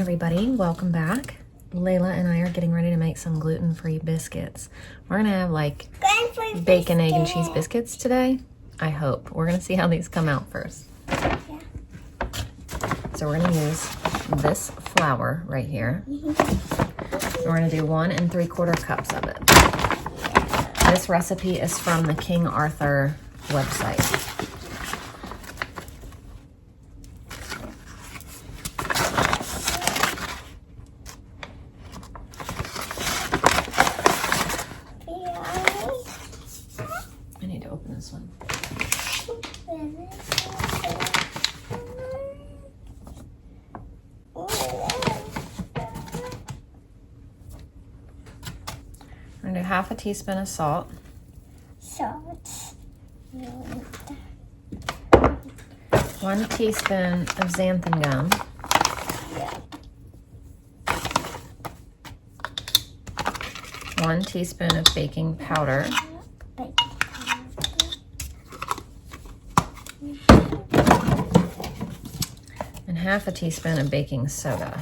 everybody, welcome back. Layla and I are getting ready to make some gluten-free biscuits. We're gonna have like bacon, egg, and cheese biscuits today. I hope. We're gonna see how these come out first. Yeah. So we're gonna use this flour right here. We're gonna do 1 3/4 cups of it. This recipe is from the King Arthur website. I need to open this one. I'm gonna do 1/2 teaspoon of salt. Salt. 1 teaspoon of xanthan gum. Yeah. 1 teaspoon of baking powder. And 1/2 teaspoon of baking soda.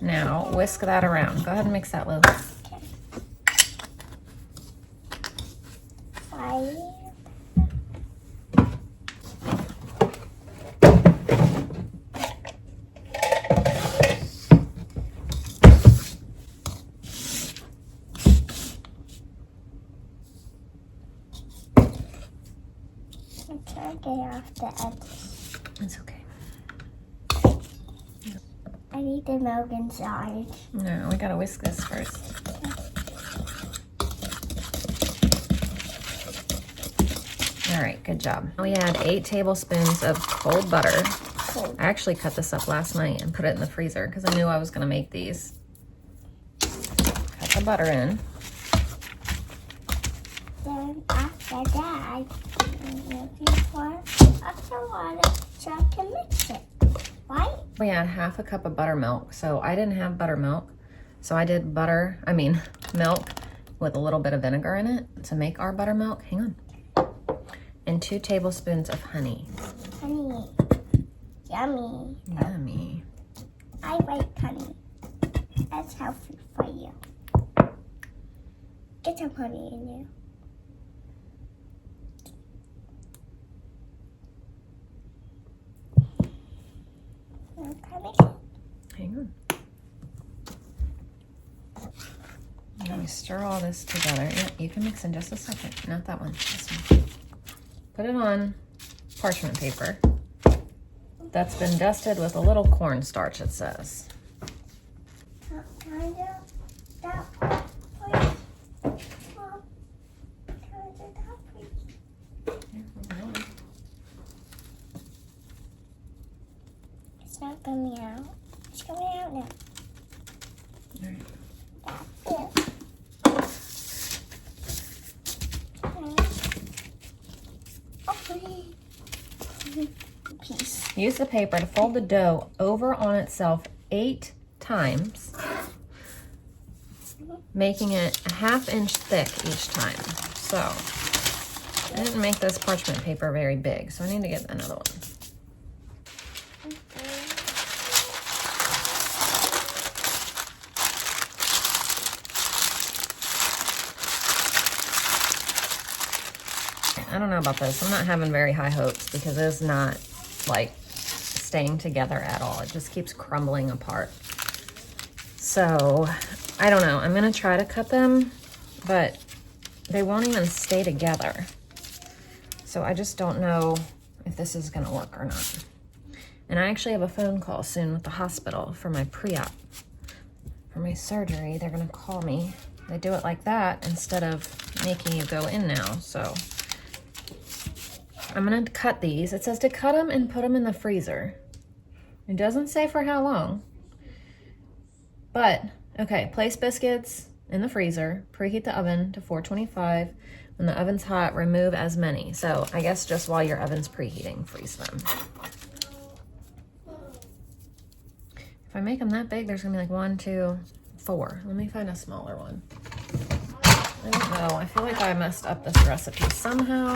Now whisk that around. Go ahead and mix that, Lou. I'm trying to get off the edges. It's okay. I need the milk inside. No, we gotta whisk this first. All right, good job. We add 8 tablespoons of cold butter. I actually cut this up last night and put it in the freezer because I knew I was gonna make these. Cut the butter in. Then after that, I'm looking for extra water so I can mix it. Right? We add 1/2 cup of buttermilk. So I didn't have buttermilk. So I did milk with a little bit of vinegar in it to make our buttermilk. Hang on. And 2 tablespoons of honey. Honey. Yummy. Yummy. I like honey. That's healthy for you. Get some honey in there. Hang on. Let me stir all this together. Yeah, you can mix in just a second. Not that one. This one. Put it on parchment paper that's been dusted with a little cornstarch, it says. It's not coming out. It's coming out now. All right. Use the paper to fold the dough over on itself 8 times, making it a 1/2 inch thick each time. So I didn't make this parchment paper very big, so I need to get another one. I don't know about this. I'm not having very high hopes because it's not like staying together at all. It just keeps crumbling apart. So I don't know. I'm gonna try to cut them, but they won't even stay together. So I just don't know if this is gonna work or not. And I actually have a phone call soon with the hospital for my pre-op. For my surgery, they're gonna call me. They do it like that instead of making you go in now, so. I'm gonna cut these. It says to cut them and put them in the freezer. It doesn't say for how long. But, okay, place biscuits in the freezer. Preheat the oven to 425. When the oven's hot, remove as many. So I guess just while your oven's preheating, freeze them. If I make them that big, there's gonna be like 1, 2, 4. Let me find a smaller one. I don't know. I feel like I messed up this recipe somehow.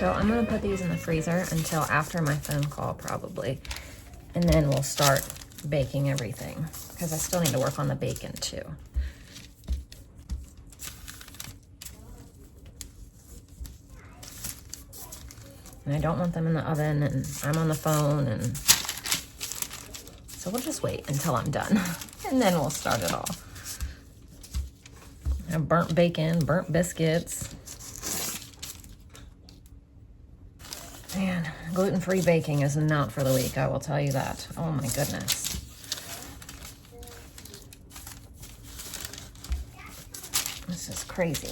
So I'm gonna put these in the freezer until after my phone call probably. And then we'll start baking everything because I still need to work on the bacon too. And I don't want them in the oven, and I'm on the phone, and so we'll just wait until I'm done and then we'll start it all. I have burnt bacon, burnt biscuits. Man, gluten-free baking is not for the weak, I will tell you that. Oh my goodness. This is crazy.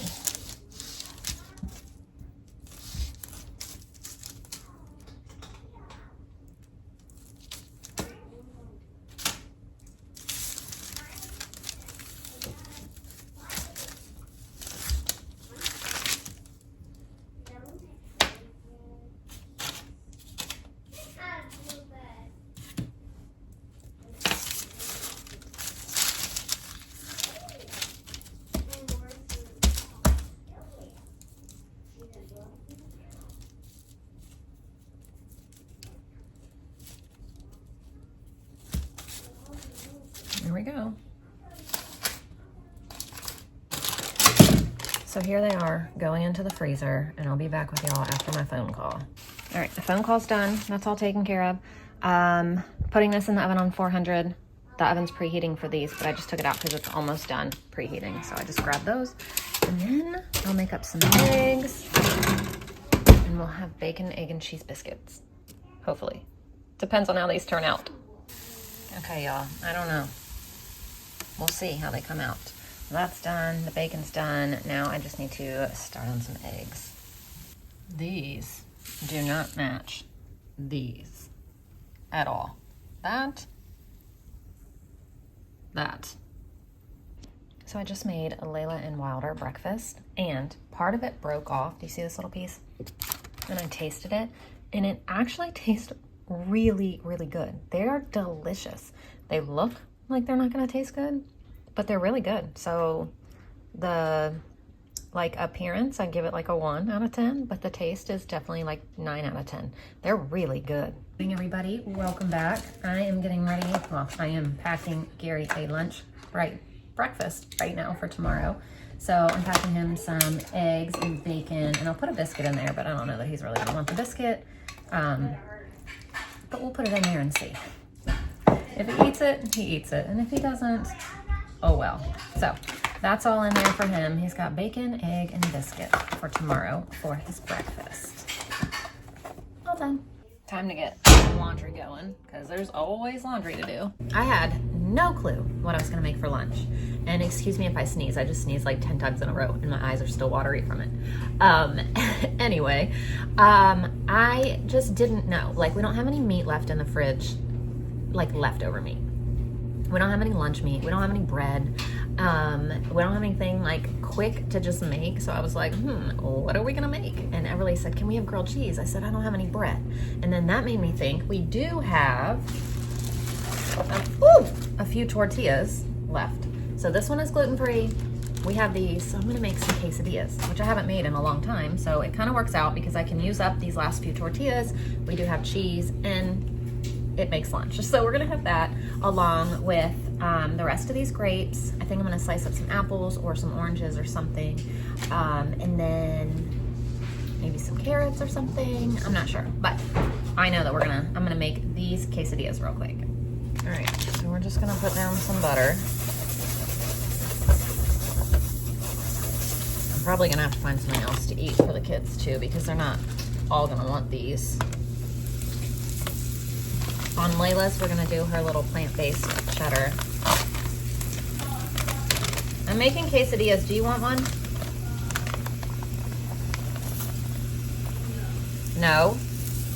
There we go. So here they are going into the freezer, and I'll be back with y'all after my phone call. All right, the phone call's done. That's all taken care of. Putting this in the oven on 400. The oven's preheating for these, but I just took it out because it's almost done preheating. So I just grabbed those, and then I'll make up some eggs, and we'll have bacon, egg, and cheese biscuits. Hopefully. Depends on how these turn out. Okay, y'all, I don't know. We'll see how they come out. That's done, the bacon's done. Now I just need to start on some eggs. These do not match these at all. That. So I just made a Layla and Wilder breakfast, and part of it broke off. Do you see this little piece? And I tasted it, and it actually tastes really, really good. They are delicious. They look like they're not gonna taste good, but they're really good. So the appearance, I give it like a 1 out of 10, but the taste is definitely like 9 out of 10. They're really good. Hey everybody, welcome back. I am getting ready, well, I am packing Gary a breakfast right now for tomorrow. So I'm packing him some eggs and bacon, and I'll put a biscuit in there, but I don't know that he's really gonna want the biscuit. But we'll put it in there and see. If he eats it, he eats it. And if he doesn't, oh well. So that's all in there for him. He's got bacon, egg, and biscuit for tomorrow for his breakfast. All done. Time to get some laundry going, because there's always laundry to do. I had no clue what I was gonna make for lunch. And excuse me if I sneeze. I just sneezed like 10 times in a row, and my eyes are still watery from it. Anyway, I just didn't know. Like, we don't have any meat left in the fridge, like leftover meat. We don't have any lunch meat. We don't have any bread. We don't have anything like quick to just make. So I was like, what are we gonna make? And Everly said, can we have grilled cheese? I said, I don't have any bread. And then that made me think we do have a few tortillas left. So this one is gluten-free. We have these, so I'm gonna make some quesadillas, which I haven't made in a long time. So it kind of works out because I can use up these last few tortillas. We do have cheese, and it makes lunch. So we're gonna have that along with the rest of these grapes. I think I'm gonna slice up some apples or some oranges or something. And then maybe some carrots or something. I'm not sure, but I know that I'm gonna make these quesadillas real quick. All right, so we're just gonna put down some butter. I'm probably gonna have to find something else to eat for the kids too, because they're not all gonna want these. On Layla's, we're gonna do her little plant-based cheddar. I'm making quesadillas. Do you want one? No?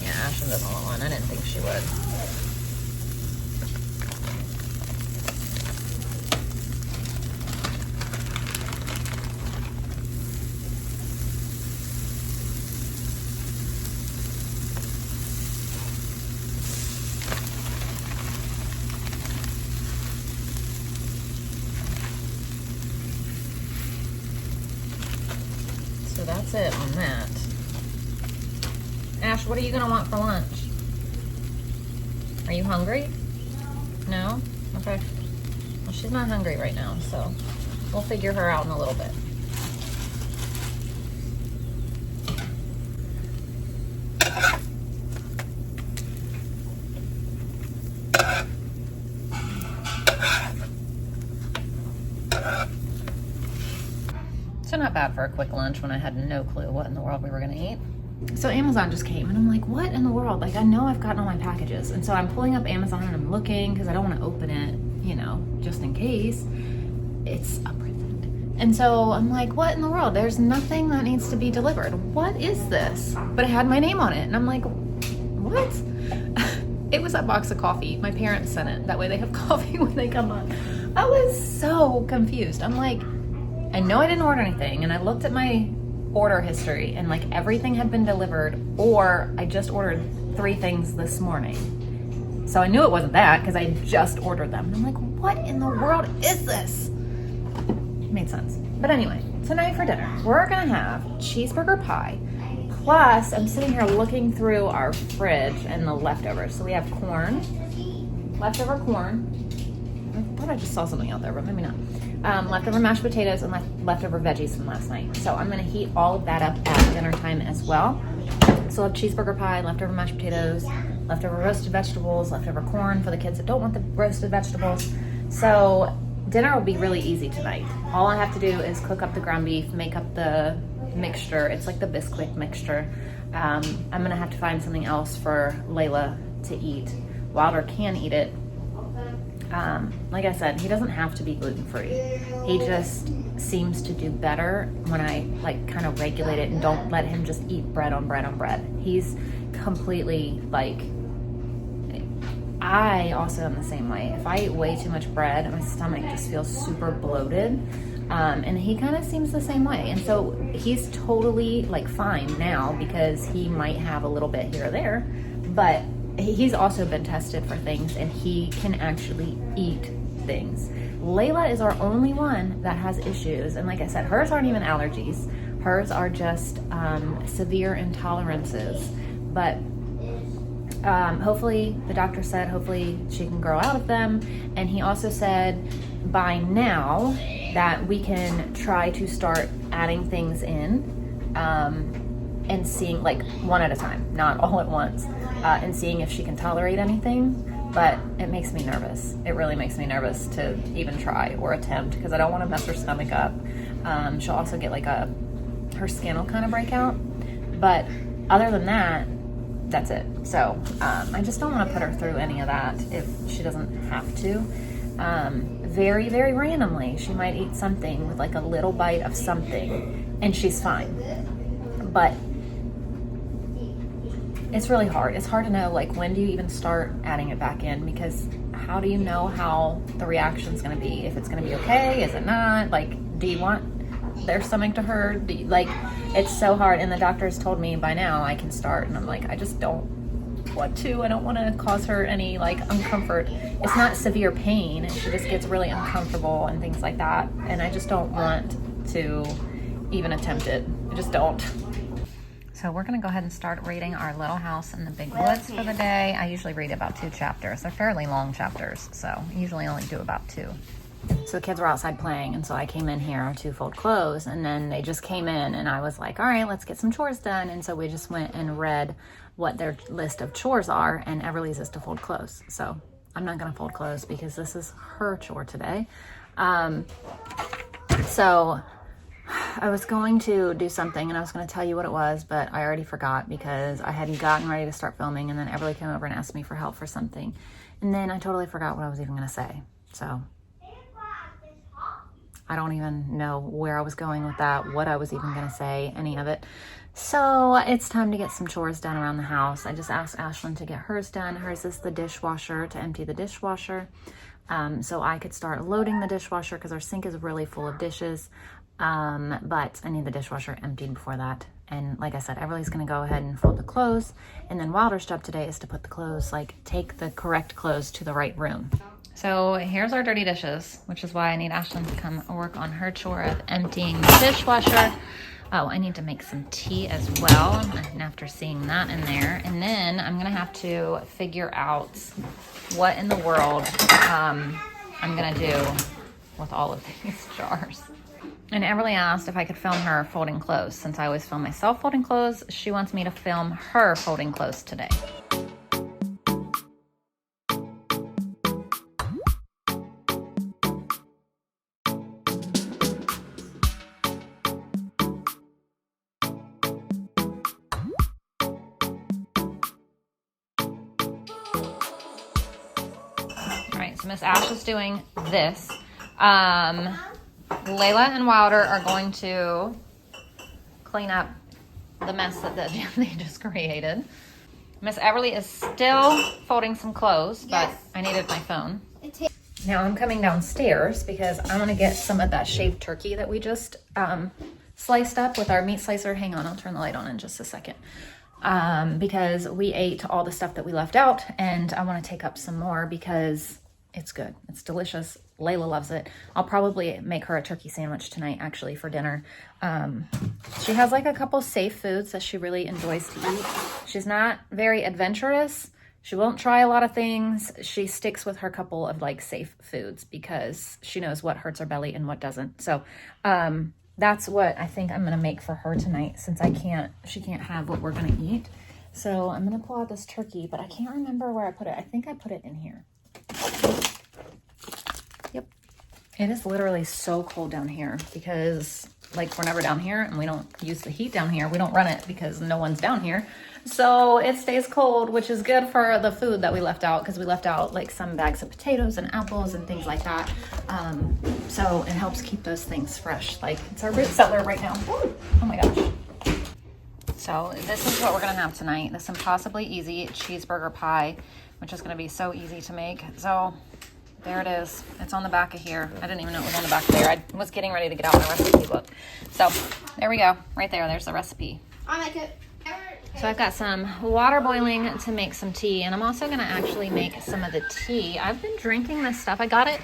Yeah, Ashlyn doesn't want one. I didn't think she would. That's it on that. Ash, what are you gonna want for lunch? Are you hungry? No? Okay. Well, she's not hungry right now, so we'll figure her out in a little bit. So not bad for a quick lunch when I had no clue what in the world we were gonna eat. So Amazon just came and I'm like, what in the world? Like, I know I've gotten all my packages. And so I'm pulling up Amazon and I'm looking because I don't want to open it, you know, just in case. It's a present. And so I'm like, what in the world? There's nothing that needs to be delivered. What is this? But it had my name on it. And I'm like, what? It was a box of coffee. My parents sent it. That way they have coffee when they come on. I was so confused. I'm like, I know I didn't order anything. And I looked at my order history and like everything had been delivered, or I just ordered 3 things this morning. So I knew it wasn't that because I just ordered them. I'm like, what in the world is this? It made sense. But anyway, tonight for dinner, we're gonna have cheeseburger pie. Plus, I'm sitting here looking through our fridge and the leftovers. So we have corn, leftover corn. I thought I just saw something out there, but maybe not. Leftover mashed potatoes and leftover veggies from last night. So I'm gonna heat all of that up at dinner time as well. So I'll have cheeseburger pie, leftover mashed potatoes, leftover roasted vegetables, leftover corn for the kids that don't want the roasted vegetables. So dinner will be really easy tonight. All I have to do is cook up the ground beef, make up the mixture. It's like the Biscuit mixture. I'm gonna have to find something else for Layla to eat. Wilder can eat it. Like I said, he doesn't have to be gluten-free. He just seems to do better when I like kind of regulate it and don't let him just eat bread on bread on bread. He's completely like, I also am the same way. If I eat way too much bread, my stomach just feels super bloated. And he kind of seems the same way. And so he's totally like fine now because he might have a little bit here or there, but he's also been tested for things and he can actually eat things. Layla is our only one that has issues. And like I said, hers aren't even allergies. Hers are just severe intolerances. But hopefully, the doctor said, hopefully she can grow out of them. And he also said by now that we can try to start adding things in and seeing like one at a time, not all at once, and seeing if she can tolerate anything. But it makes me nervous. It really makes me nervous to even try or attempt because I don't want to mess her stomach up. She'll also get like her skin will kind of break out. But other than that, that's it. So I just don't want to put her through any of that if she doesn't have to. Very, very randomly, she might eat something with like a little bite of something and she's fine. But it's really hard. It's hard to know, like, when do you even start adding it back in? Because how do you know how the reaction's going to be? If it's going to be okay, is it not? Like, do you want their stomach to hurt? Like, it's so hard. And the doctor has told me by now I can start. And I'm like, I just don't want to. I don't want to cause her any, like, uncomfort. It's not severe pain. She just gets really uncomfortable and things like that. And I just don't want to even attempt it. I just don't. So we're going to go ahead and start reading our Little House in the Big Woods for the day. I usually read about 2 chapters. They're fairly long chapters, so I usually only do about 2. So the kids were outside playing, and so I came in here to fold clothes, and then they just came in, and I was like, all right, let's get some chores done. And so we just went and read what their list of chores are, and Everly's is to fold clothes. So I'm not going to fold clothes because this is her chore today. So I was going to do something and I was going to tell you what it was, but I already forgot because I hadn't gotten ready to start filming, and then Everly came over and asked me for help for something. And then I totally forgot what I was even going to say. So I don't even know where I was going with that, what I was even going to say, any of it. So it's time to get some chores done around the house. I just asked Ashlyn to get hers done. Hers is the dishwasher, to empty the dishwasher. So I could start loading the dishwasher because our sink is really full of dishes. But I need the dishwasher emptied before that. And like I said, Everly's going to go ahead and fold the clothes. And then Wilder's job today is to put the clothes, like take the correct clothes to the right room. So here's our dirty dishes, which is why I need Ashlyn to come work on her chore of emptying the dishwasher. Oh, I need to make some tea as well, and after seeing that in there. And then I'm gonna have to figure out what in the world I'm gonna do with all of these jars. And Everly asked if I could film her folding clothes. Since I always film myself folding clothes, she wants me to film her folding clothes today. All right, so Miss Ash is doing this. Layla and Wilder are going to clean up the mess that they just created. Miss Everly is still folding some clothes, but I needed my phone. Now I'm coming downstairs because I'm gonna get some of that shaved turkey that we just sliced up with our meat slicer. Hang on, I'll turn the light on in just a second. Because we ate all the stuff that we left out, and I want to take up some more because it's good. It's delicious. Layla loves it. I'll probably make her a turkey sandwich tonight, actually, for dinner. She has like a couple safe foods that she really enjoys to eat. She's not very adventurous. She won't try a lot of things. She sticks with her couple of like safe foods because she knows what hurts her belly and what doesn't. So that's what I think I'm gonna make for her tonight, since she can't have what we're gonna eat. So I'm gonna pull out this turkey, but I can't remember where I put it. I think I put it in here. Yep. It is literally so cold down here because like we're never down here and we don't use the heat down here. We don't run it because no one's down here. So it stays cold, which is good for the food that we left out, because we left out like some bags of potatoes and apples and things like that. So it helps keep those things fresh. Like it's our root cellar right now. Ooh, oh my gosh. So this is what we're gonna have tonight. This impossibly easy cheeseburger pie, which is gonna be so easy to make. So there it is. It's on the back of here. I didn't even know it was on the back there. I was getting ready to get out my recipe book. So there we go. Right there. There's the recipe. I'll make it. So I've got some water boiling to make some tea, and I'm also going to actually make some of the tea. I've been drinking this stuff. I got it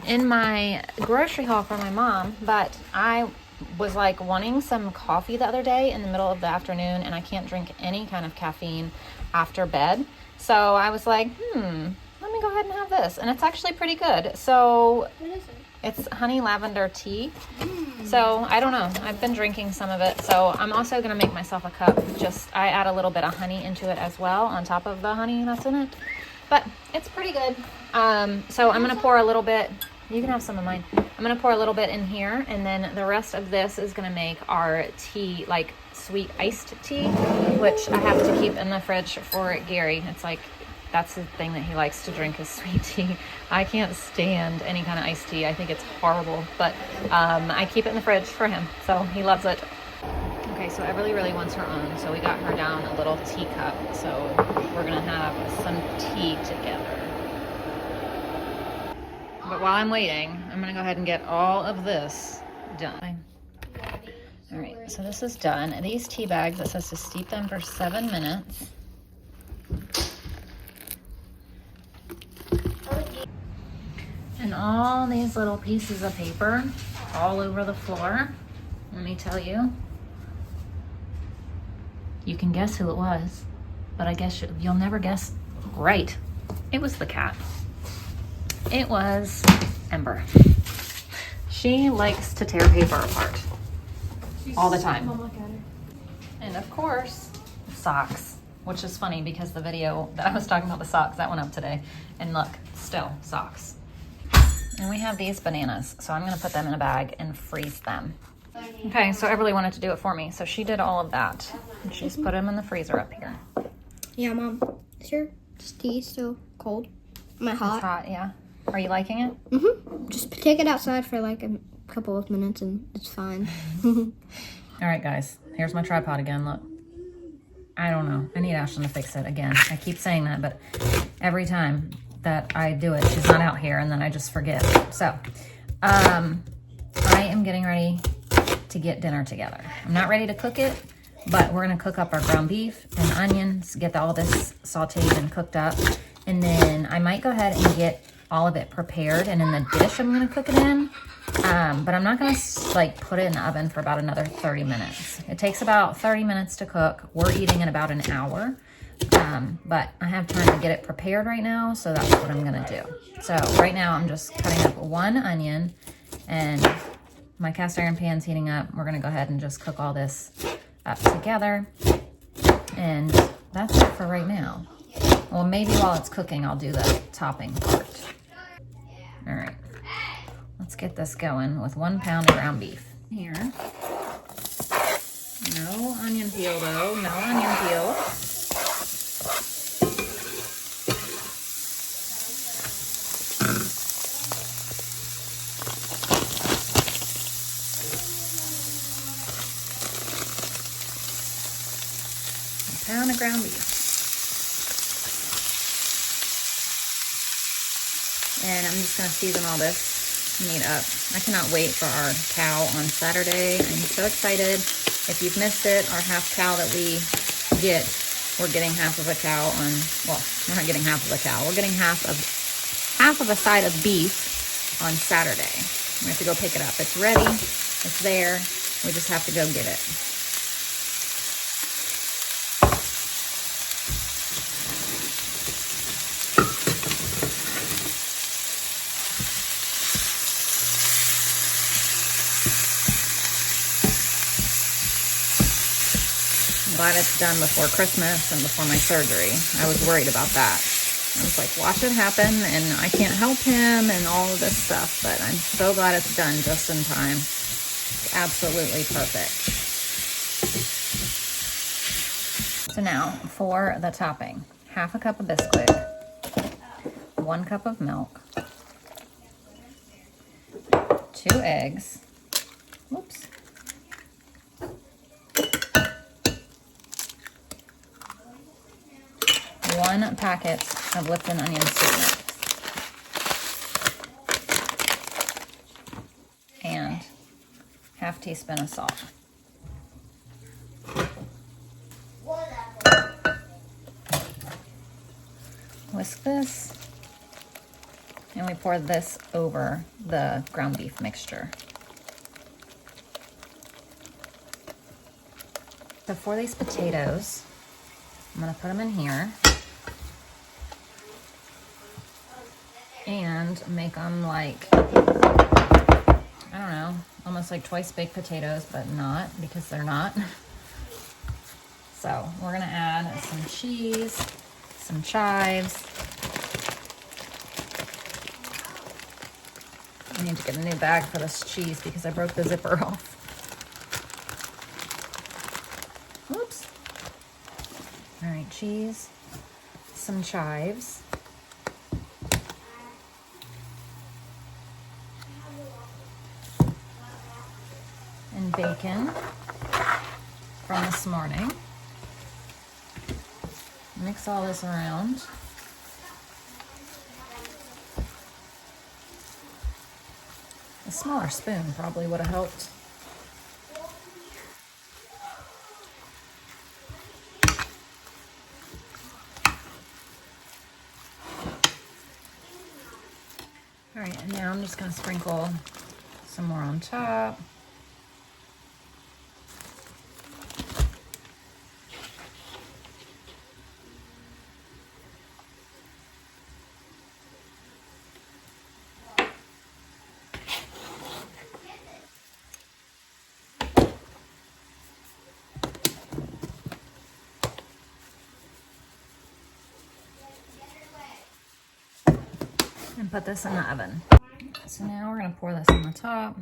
in my grocery haul for my mom, but I was like wanting some coffee the other day in the middle of the afternoon, and I can't drink any kind of caffeine after bed. So I was like, let me go ahead and have this. And it's actually pretty good. So What is it? it's honey lavender tea. So I don't know. I've been drinking some of it. So I'm also going to make myself a cup. I add a little bit of honey into it as well on top of the honey that's in it. But it's pretty good. So I'm going to pour a little bit. You can have some of mine. I'm going to pour a little bit in here. And then the rest of this is going to make our tea, like sweet iced tea, which I have to keep in the fridge for Gary. It's like, that's the thing that he likes to drink is sweet tea. I can't stand any kind of iced tea. I think it's horrible, but I keep it in the fridge for him, so he loves it. Okay, so Everly really wants her own, so we got her down a little teacup. So we're gonna have some tea together. But while I'm waiting, I'm gonna go ahead and get all of this done. All right, so this is done. These tea bags, it says to steep them for 7 minutes. And all these little pieces of paper all over the floor. Let me tell you. You can guess who it was, but I guess you'll never guess right. It was the cat. It was Ember. She likes to tear paper apart all the time. And of course, socks, which is funny because the video that I was talking about the socks, that went up today. And look, still socks. And we have these bananas, so I'm gonna put them in a bag and freeze them. Okay, so Everly wanted to do it for me, so she did all of that. And she's put them in the freezer up here. Yeah, Mom. Is your tea still cold? Am I hot? It's hot, yeah. Are you liking it? Mm-hmm. Just take it outside for like a couple of minutes and it's fine. All right, guys, here's my tripod again, look. I don't know, I need Ashlyn to fix it again. I keep saying that, but every time that I do it, she's not out here, and then I just forget. So, I am getting ready to get dinner together. I'm not ready to cook it, but we're gonna cook up our ground beef and onions, get all this sauteed and cooked up, and then I might go ahead and get all of it prepared and in the dish I'm gonna cook it in. But I'm not gonna like put it in the oven for about another 30 minutes. It takes about 30 minutes to cook. We're eating in about an hour. But I have time to get it prepared right now, so that's what I'm gonna do. So right now I'm just cutting up one onion, and my cast iron pan's heating up. We're gonna go ahead and just cook all this up together. And that's it for right now. Well, maybe while it's cooking, I'll do the topping part. All right, let's get this going with 1 pound of ground beef. Here, no onion peel though, no onion peel. Pound of ground beef. And I'm just gonna season all this meat up. I cannot wait for our cow on Saturday. I'm so excited. If you've missed it, our half cow that we get, we're getting half of a cow on, well, we're not getting half of a cow. We're getting half of a side of beef on Saturday. We have to go pick it up. It's ready, it's there. We just have to go get it. Glad it's done before Christmas and before my surgery. I was worried about that. I was like, watch it happen and I can't help him and all of this stuff, but I'm so glad it's done just in time. It's absolutely perfect. So now for the topping. 1/2 cup of Biscuit, 1 cup of milk, 2 eggs, whoops, 1 packet of Lipton onion sweetener, and 1/2 teaspoon of salt. Whisk this, and we pour this over the ground beef mixture. So for these potatoes, I'm gonna put them in here and make them like, I don't know, almost like twice baked potatoes, but not, because they're not. So we're gonna add some cheese, some chives. I need to get a new bag for this cheese because I broke the zipper off. Whoops. All right, cheese, some chives, and bacon from this morning. Mix all this around. A smaller spoon probably would have helped. All right, and now I'm just gonna sprinkle some more on top. And put this in the oven. So now we're gonna pour this on the top.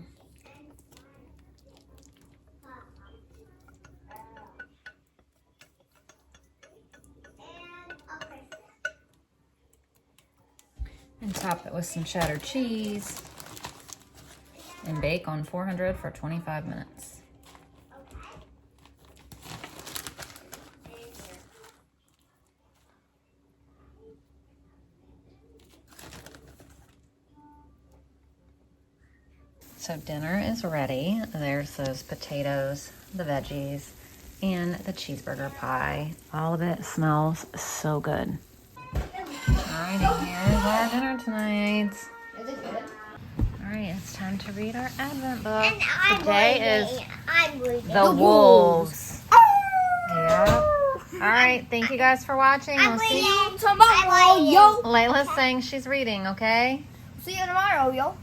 And top it with some cheddar cheese. And bake on 400 for 25 minutes. So dinner is ready. There's those potatoes, the veggies, and the cheeseburger pie. All of it smells so good. All right, Here's our dinner tonight. Is it good? All right, it's time to read our Advent book. And I'm Today is reading. The Wolves. Yeah. All right, thank you guys for watching. We'll see you tomorrow, yo. Layla's saying she's reading, okay? See you tomorrow, yo.